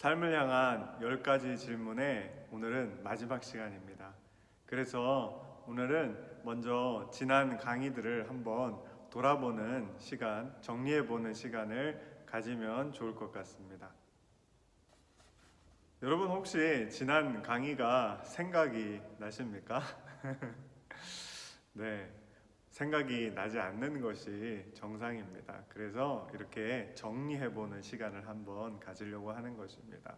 삶을 향한 10가지 질문의 오늘은 마지막 시간입니다. 그래서 오늘은 먼저 지난 강의들을 한번 돌아보는 시간, 정리해보는 시간을 가지면 좋을 것 같습니다. 여러분 혹시 지난 강의가 생각이 나십니까? 네, 생각이 나지 않는 것이 정상입니다. 그래서 이렇게 정리해보는 시간을 한번 가지려고 하는 것입니다.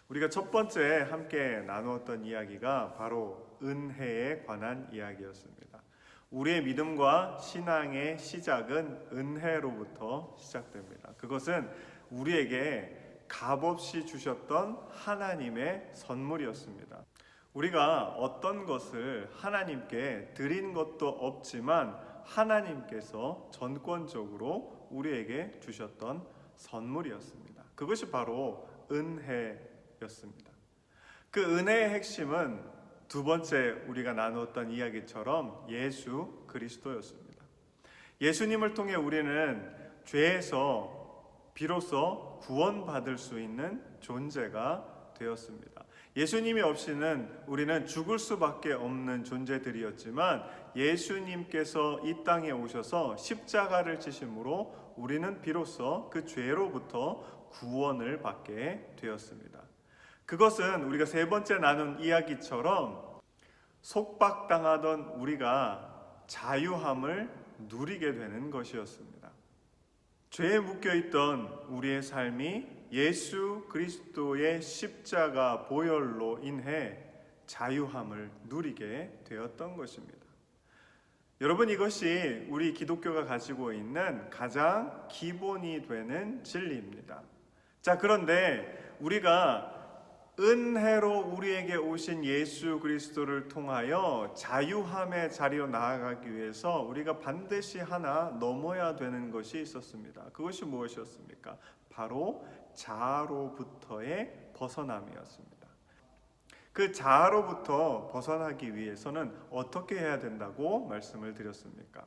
우리가 첫 번째 함께 나누었던 이야기가 바로 은혜에 관한 이야기였습니다. 우리의 믿음과 신앙의 시작은 은혜로부터 시작됩니다. 그것은 우리에게 값없이 주셨던 하나님의 선물이었습니다. 우리가 어떤 것을 하나님께 드린 것도 없지만 하나님께서 전권적으로 우리에게 주셨던 선물이었습니다. 그것이 바로 은혜였습니다. 그 은혜의 핵심은 두 번째 우리가 나누었던 이야기처럼 예수 그리스도였습니다. 예수님을 통해 우리는 죄에서 비로소 구원받을 수 있는 존재가 되었습니다. 예수님이 없이는 우리는 죽을 수밖에 없는 존재들이었지만 예수님께서 이 땅에 오셔서 십자가를 지심으로 우리는 비로소 그 죄로부터 구원을 받게 되었습니다. 그것은 우리가 세 번째 나눈 이야기처럼 속박당하던 우리가 자유함을 누리게 되는 것이었습니다. 죄에 묶여있던 우리의 삶이 예수 그리스도의 십자가 보혈로 인해 자유함을 누리게 되었던 것입니다. 여러분, 이것이 우리 기독교가 가지고 있는 가장 기본이 되는 진리입니다. 자, 그런데 우리가 은혜로 우리에게 오신 예수 그리스도를 통하여 자유함의 자리로 나아가기 위해서 우리가 반드시 하나 넘어야 되는 것이 있었습니다. 그것이 무엇이었습니까? 바로 자아로부터의 벗어남이었습니다. 그 자아로부터 벗어나기 위해서는 어떻게 해야 된다고 말씀을 드렸습니까?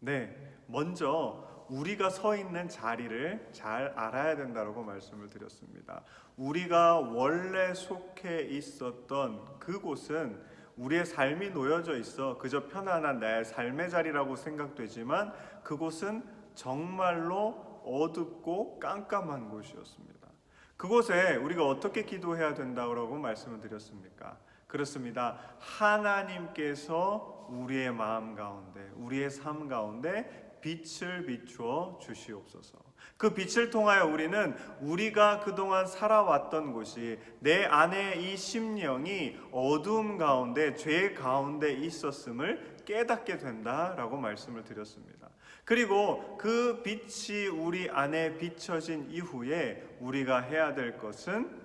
네, 먼저 우리가 서 있는 자리를 잘 알아야 된다고 말씀을 드렸습니다. 우리가 원래 속해 있었던 그곳은 우리의 삶이 놓여져 있어 그저 편안한 나의 삶의 자리라고 생각되지만 그곳은 정말로 어둡고 깜깜한 곳이었습니다. 그곳에 우리가 어떻게 기도해야 된다고 말씀을 드렸습니까? 그렇습니다. 하나님께서 우리의 마음 가운데, 우리의 삶 가운데 빛을 비추어 주시옵소서. 그 빛을 통하여 우리는 우리가 그동안 살아왔던 곳이, 내 안에 이 심령이 어두움 가운데, 죄 가운데 있었음을 깨닫게 된다라고 말씀을 드렸습니다. 그리고 그 빛이 우리 안에 비춰진 이후에 우리가 해야 될 것은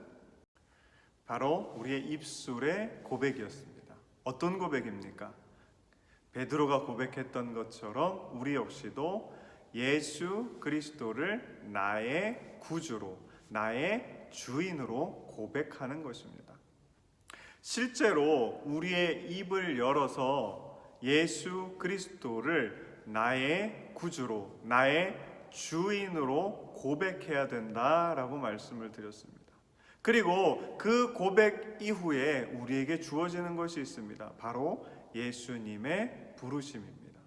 바로 우리의 입술의 고백이었습니다. 어떤 고백입니까? 베드로가 고백했던 것처럼 우리 역시도 예수 그리스도를 나의 구주로, 나의 주인으로 고백하는 것입니다. 실제로 우리의 입을 열어서 예수 그리스도를 나의 구주로, 나의 주인으로 고백해야 된다라고 말씀을 드렸습니다. 그리고 그 고백 이후에 우리에게 주어지는 것이 있습니다. 바로 예수님의 부르심입니다.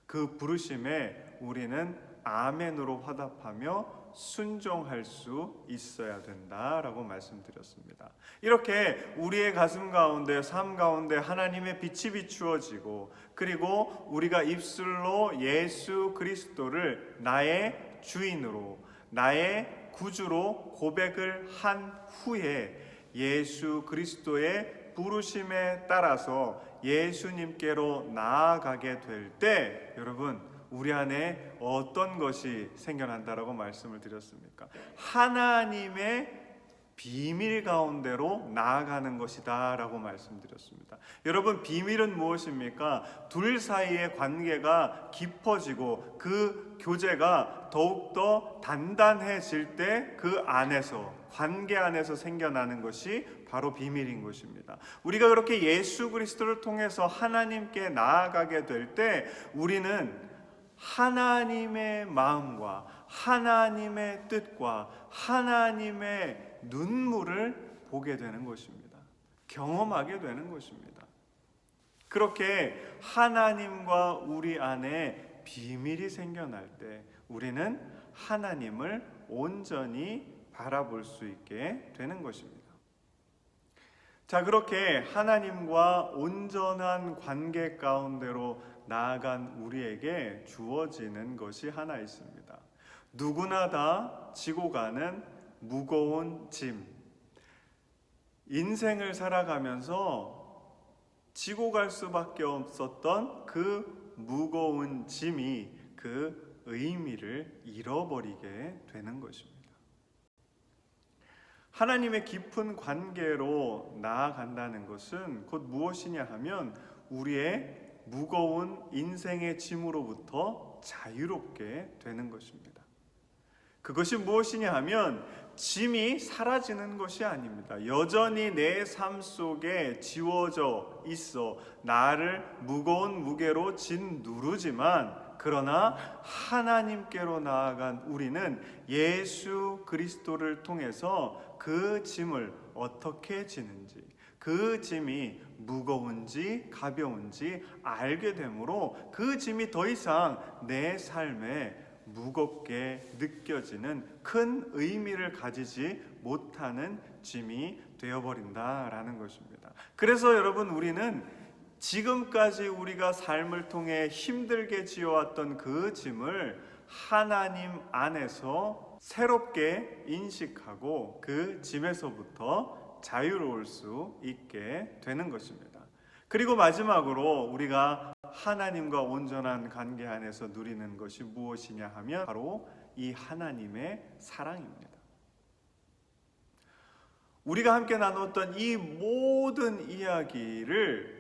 그 부르심에 우리는 아멘으로 화답하며 순종할 수 있어야 된다라고 말씀드렸습니다. 이렇게 우리의 가슴 가운데, 삶 가운데 하나님의 빛이 비추어지고, 그리고 우리가 입술로 예수 그리스도를 나의 주인으로, 나의 구주로 고백을 한 후에 예수 그리스도의 부르심에 따라서 예수님께로 나아가게 될 때, 여러분, 우리 안에 어떤 것이 생겨난다라고 말씀을 드렸습니까? 하나님의 비밀 가운데로 나아가는 것이다 라고 말씀드렸습니다. 여러분, 비밀은 무엇입니까? 둘 사이의 관계가 깊어지고 그 교제가 더욱더 단단해질 때 그 안에서, 관계 안에서 생겨나는 것이 바로 비밀인 것입니다. 우리가 그렇게 예수 그리스도를 통해서 하나님께 나아가게 될 때 우리는 하나님의 마음과 하나님의 뜻과 하나님의 눈물을 보게 되는 것입니다. 경험하게 되는 것입니다. 그렇게 하나님과 우리 안에 비밀이 생겨날 때 우리는 하나님을 온전히 바라볼 수 있게 되는 것입니다. 자, 그렇게 하나님과 온전한 관계 가운데로 나아간 우리에게 주어지는 것이 하나 있습니다. 누구나 다 지고 가는 무거운 짐. 인생을 살아가면서 지고 갈 수밖에 없었던 그 무거운 짐이 그 의미를 잃어버리게 되는 것입니다. 하나님의 깊은 관계로 나아간다는 것은 곧 무엇이냐 하면 우리의 무거운 인생의 짐으로부터 자유롭게 되는 것입니다. 그것이 무엇이냐 하면 짐이 사라지는 것이 아닙니다. 여전히 내 삶 속에 지워져 있어 나를 무거운 무게로 짓누르지만 그러나 하나님께로 나아간 우리는 예수 그리스도를 통해서 그 짐을 어떻게 지는지, 그 짐이 무거운지 가벼운지 알게 되므로 그 짐이 더 이상 내 삶에 무겁게 느껴지는 큰 의미를 가지지 못하는 짐이 되어버린다라는 것입니다. 그래서 여러분, 우리는 지금까지 우리가 삶을 통해 힘들게 지어왔던 그 짐을 하나님 안에서 새롭게 인식하고 그 짐에서부터 자유로울 수 있게 되는 것입니다. 그리고 마지막으로 우리가 하나님과 온전한 관계 안에서 누리는 것이 무엇이냐 하면 바로 이 하나님의 사랑입니다. 우리가 함께 나눴던 이 모든 이야기를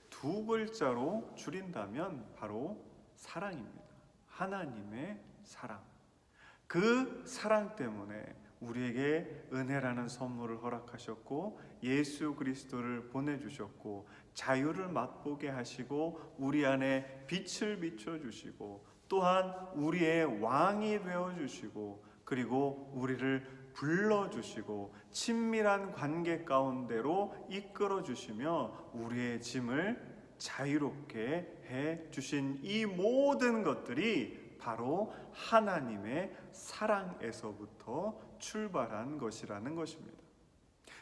두 글자로 줄인다면 바로 사랑입니다. 하나님의 사랑. 그 사랑 때문에 우리에게 은혜라는 선물을 허락하셨고 예수 그리스도를 보내주셨고 자유를 맛보게 하시고 우리 안에 빛을 비춰주시고 또한 우리의 왕이 되어주시고 그리고 우리를 불러주시고 친밀한 관계 가운데로 이끌어주시며 우리의 짐을 자유롭게 해주신 이 모든 것들이 바로 하나님의 사랑에서부터 출발한 것이라는 것입니다.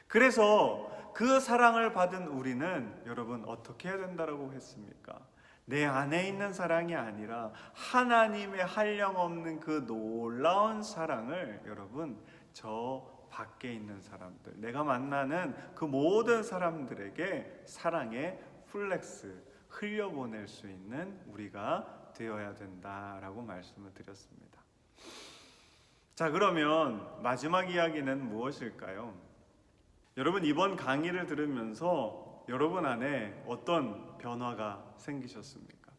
그래서 그 사랑을 받은 우리는 여러분 어떻게 해야 된다고 했습니까? 내 안에 있는 사랑이 아니라 하나님의 한량없는 그 놀라운 사랑을 여러분 저 밖에 있는 사람들, 내가 만나는 그 모든 사람들에게 사랑의 플렉스 흘려보낼 수 있는 우리가 되어야 된다라고 말씀을 드렸습니다. 자, 그러면 마지막 이야기는 무엇일까요? 여러분, 이번 강의를 들으면서 여러분 안에 어떤 변화가 생기셨습니까?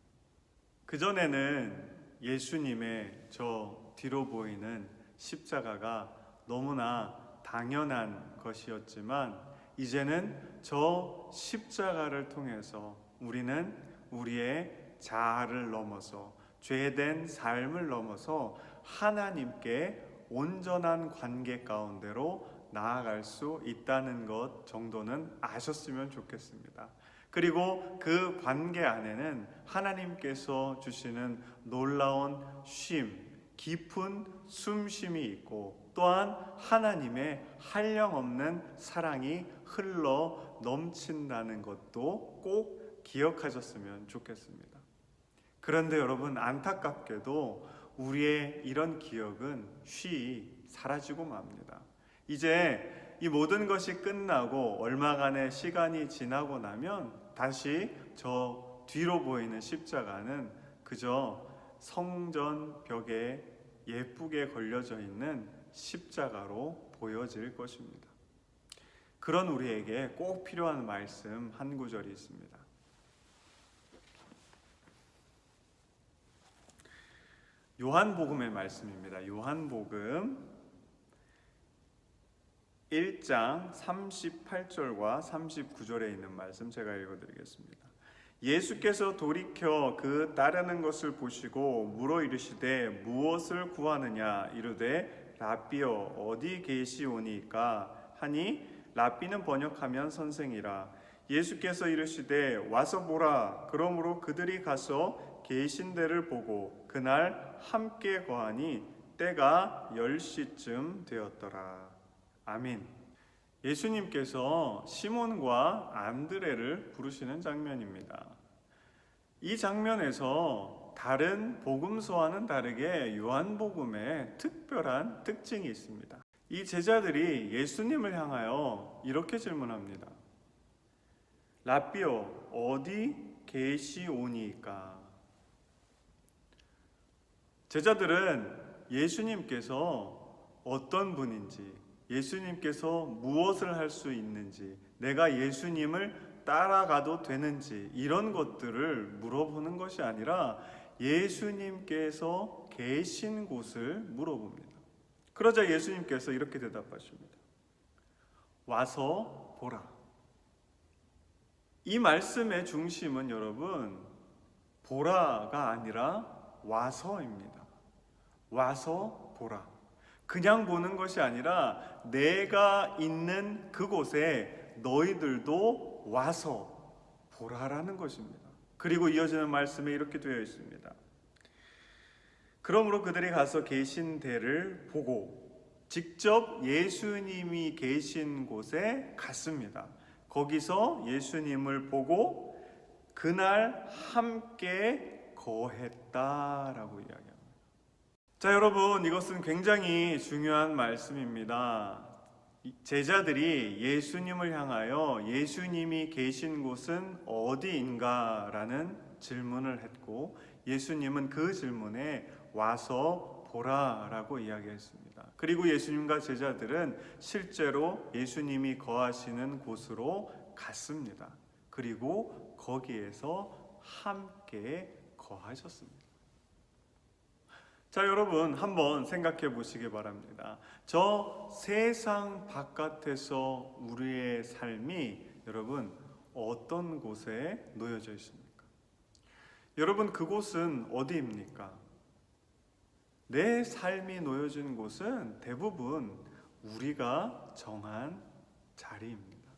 그전에는 예수님의 저 뒤로 보이는 십자가가 너무나 당연한 것이었지만 이제는 저 십자가를 통해서 우리는 우리의 자아를 넘어서 죄된 삶을 넘어서 하나님께 온전한 관계 가운데로 나아갈 수 있다는 것 정도는 아셨으면 좋겠습니다. 그리고 그 관계 안에는 하나님께서 주시는 놀라운 쉼, 깊은 숨쉼이 있고 또한 하나님의 한량없는 사랑이 흘러 넘친다는 것도 꼭 기억하셨으면 좋겠습니다. 그런데 여러분, 안타깝게도 우리의 이런 기억은 쉬이 사라지고 맙니다. 이제 이 모든 것이 끝나고 얼마간의 시간이 지나고 나면 다시 저 뒤로 보이는 십자가는 그저 성전 벽에 예쁘게 걸려져 있는 십자가로 보여질 것입니다. 그런 우리에게 꼭 필요한 말씀 한 구절이 있습니다. 요한복음의 말씀입니다. 요한복음 1장 38절과 39절에 있는 말씀 제가 읽어드리겠습니다. 예수께서 돌이켜 그 따르는 것을 보시고 물어 이르시되 무엇을 구하느냐 이르되 랍비여 어디 계시오니까 하니 랍비는 번역하면 선생이라. 예수께서 이르시되 와서 보라. 그러므로 그들이 가서 계신 데를 보고 그날 함께 거하니 때가 10시쯤 되었더라. 아멘. 예수님께서 시몬과 안드레를 부르시는 장면입니다. 이 장면에서 다른 복음서와는 다르게 요한복음에 특별한 특징이 있습니다. 이 제자들이 예수님을 향하여 이렇게 질문합니다. 랍비여 어디 계시오니까? 제자들은 예수님께서 어떤 분인지, 예수님께서 무엇을 할 수 있는지, 내가 예수님을 따라가도 되는지 이런 것들을 물어보는 것이 아니라 예수님께서 계신 곳을 물어봅니다. 그러자 예수님께서 이렇게 대답하십니다. 와서 보라. 이 말씀의 중심은 여러분 보라가 아니라 와서입니다. 와서 보라. 그냥 보는 것이 아니라 내가 있는 그곳에 너희들도 와서 보라라는 것입니다. 그리고 이어지는 말씀에 이렇게 되어 있습니다. 그러므로 그들이 가서 계신 데를 보고 직접 예수님이 계신 곳에 갔습니다. 거기서 예수님을 보고 그날 함께 거했다라고 이야기합니다. 자, 여러분, 이것은 굉장히 중요한 말씀입니다. 제자들이 예수님을 향하여 예수님이 계신 곳은 어디인가? 라는 질문을 했고 예수님은 그 질문에 와서 보라 라고 이야기했습니다. 그리고 예수님과 제자들은 실제로 예수님이 거하시는 곳으로 갔습니다. 그리고 거기에서 함께 거하셨습니다. 자, 여러분 한번 생각해 보시기 바랍니다. 저 세상 바깥에서 우리의 삶이 여러분 어떤 곳에 놓여져 있습니까? 여러분 그곳은 어디입니까? 내 삶이 놓여진 곳은 대부분 우리가 정한 자리입니다.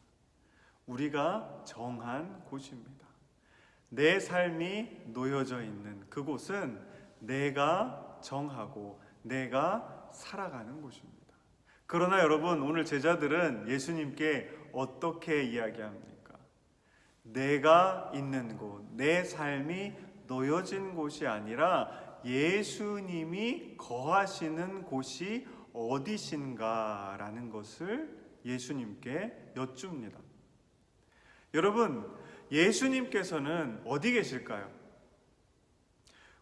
우리가 정한 곳입니다. 내 삶이 놓여져 있는 그곳은 내가 정하고 내가 살아가는 곳입니다. 그러나 여러분 오늘 제자들은 예수님께 어떻게 이야기합니까? 내가 있는 곳, 내 삶이 놓여진 곳이 아니라 예수님이 거하시는 곳이 어디신가라는 것을 예수님께 여쭙니다. 여러분, 예수님께서는 어디 계실까요?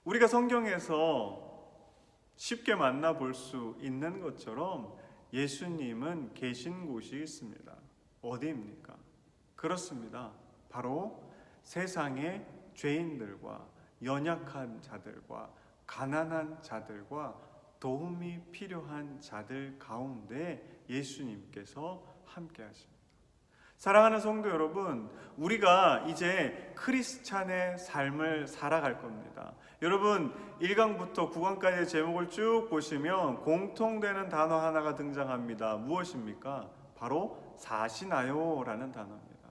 우리가 성경에서 쉽게 만나볼 수 있는 것처럼 예수님은 계신 곳이 있습니다. 어디입니까? 그렇습니다. 바로 세상의 죄인들과 연약한 자들과 가난한 자들과 도움이 필요한 자들 가운데 예수님께서 함께 하십니다. 사랑하는 성도 여러분, 우리가 이제 크리스찬의 삶을 살아갈 겁니다. 여러분 1강부터 9강까지의 제목을 쭉 보시면 공통되는 단어 하나가 등장합니다. 무엇입니까? 바로 사시나요 라는 단어입니다.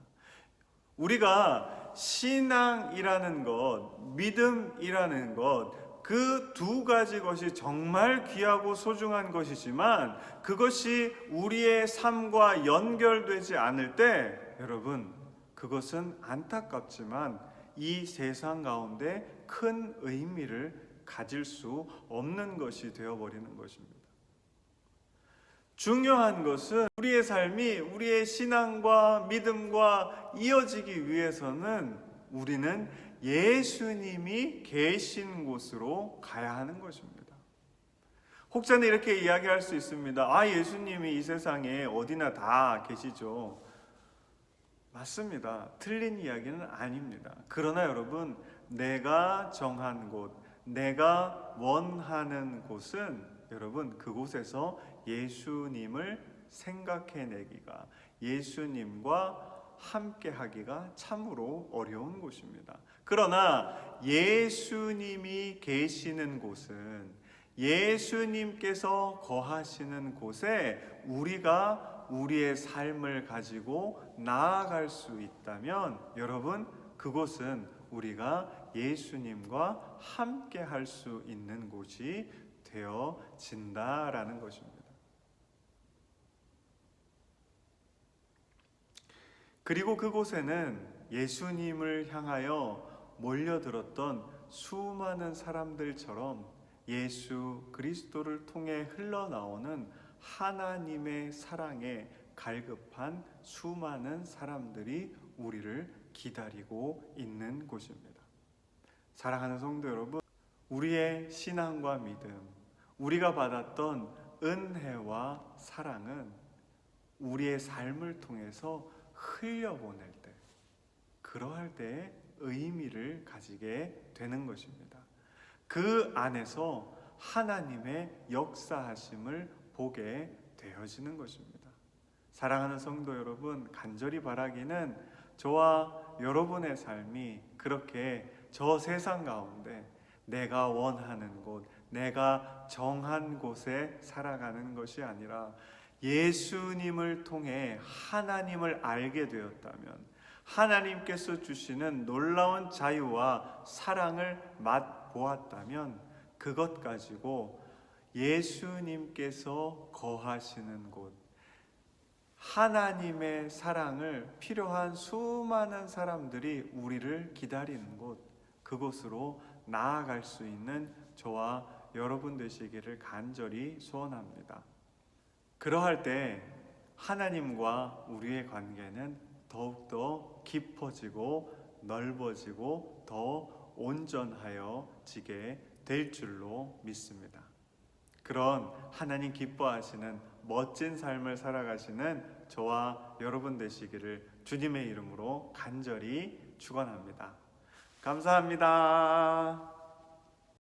우리가 신앙이라는 것, 믿음이라는 것, 그 두 가지 것이 정말 귀하고 소중한 것이지만 그것이 우리의 삶과 연결되지 않을 때 여러분 그것은 안타깝지만 이 세상 가운데 큰 의미를 가질 수 없는 것이 되어버리는 것입니다. 중요한 것은 우리의 삶이 우리의 신앙과 믿음과 이어지기 위해서는 우리는 예수님이 계신 곳으로 가야 하는 것입니다. 혹자는 이렇게 이야기할 수 있습니다. 예수님이 이 세상에 어디나 다 계시죠. 맞습니다. 틀린 이야기는 아닙니다. 그러나 여러분, 내가 정한 곳, 내가 원하는 곳은 여러분 그곳에서 예수님을 생각해내기가, 예수님과 함께 하기가 참으로 어려운 곳입니다. 그러나 예수님이 계시는 곳은, 예수님께서 거하시는 곳에 우리가 우리의 삶을 가지고 나아갈 수 있다면 여러분, 그곳은 우리가 예수님과 함께 할 수 있는 곳이 되어진다라는 것입니다. 그리고 그곳에는 예수님을 향하여 몰려들었던 수많은 사람들처럼 예수 그리스도를 통해 흘러나오는 하나님의 사랑에 갈급한 수많은 사람들이 우리를 기다리고 있는 곳입니다. 사랑하는 성도 여러분, 우리의 신앙과 믿음, 우리가 받았던 은혜와 사랑은 우리의 삶을 통해서 흘려보낼 때, 그러할 때에 의미를 가지게 되는 것입니다. 그 안에서 하나님의 역사하심을 보게 되어지는 것입니다. 사랑하는 성도 여러분, 간절히 바라기는 저와 여러분의 삶이 그렇게 저 세상 가운데 내가 원하는 곳, 내가 정한 곳에 살아가는 것이 아니라 예수님을 통해 하나님을 알게 되었다면, 하나님께서 주시는 놀라운 자유와 사랑을 맛보았다면 그것 가지고 예수님께서 거하시는 곳, 하나님의 사랑을 필요한 수많은 사람들이 우리를 기다리는 곳, 그곳으로 나아갈 수 있는 저와 여러분 되시기를 간절히 소원합니다. 그러할 때 하나님과 우리의 관계는 더욱더 깊어지고 넓어지고 더 온전하여지게 될 줄로 믿습니다. 그런 하나님 기뻐하시는 멋진 삶을 살아가시는 저와 여러분 되시기를 주님의 이름으로 간절히 축원합니다. 감사합니다.